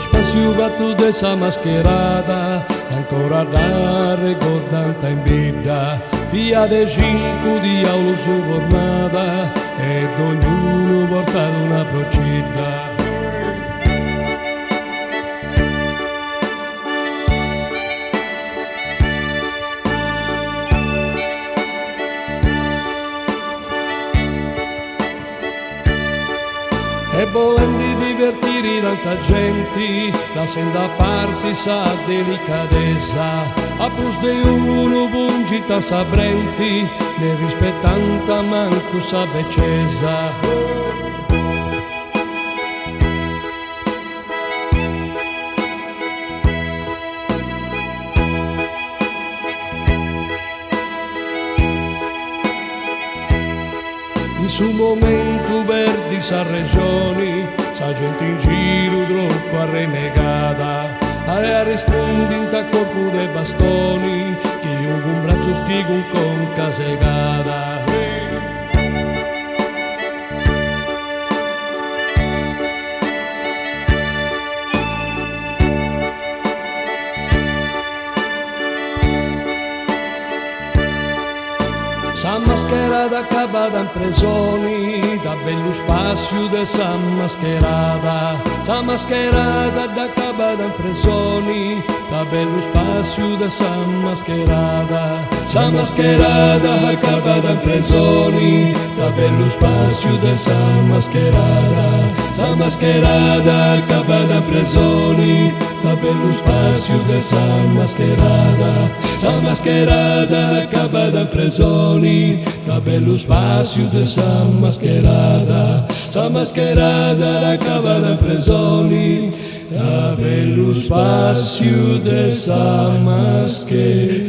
spazio vatto dessa mascherata, ancora da ricordanta in vita, figlia de cinque di aulo su formata, ed ognuno porta una procida. E volendo divertire tanta gente, la senda parte sa delicatezza, a plus de uno pungita sabrenti, ne rispettanta manco sa beccesa. In su momento verdi sa regioni, sa gente in giro troppo arrenegata, a rispondente a corpo dei bastoni, chiunque un braccio stigo un conca segata. Sa mascherata accabata in presoni, da bello spazio de sa mascherata. Sa mascherata accabata in presoni, da bello spazio de sa mascherata. Sa mascherata accabata in presoni, da bello spazio de sa mascherata. Sa mascherata accabata in presoni, da bello spazio de sa mascherata. Sa mascherata accabata in presoni, da bello spazio de sa mascherata. Sa mascherata accabata in presoni, da bello spazio de sa mascherata.